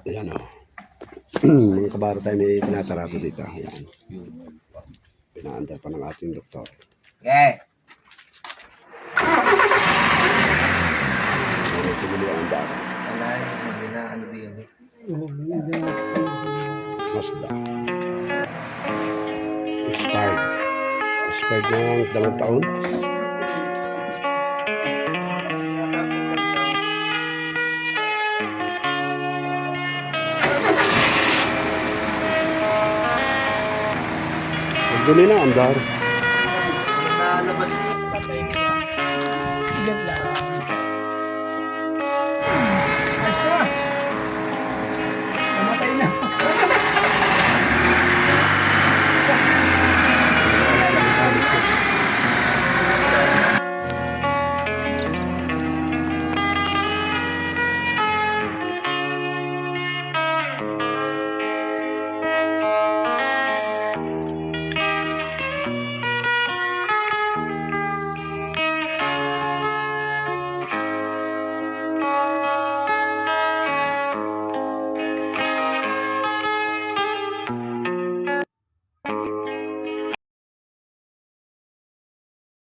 Ayan o. Mga kabaro tayo may tinatarako dito. Ayan. Pinaandar pa ng ating doktor. Okay. Tumuli ang andar. Wala yung ano din eh. Mazda. Expired. Expired ng 2 taon. Dumi na, andar.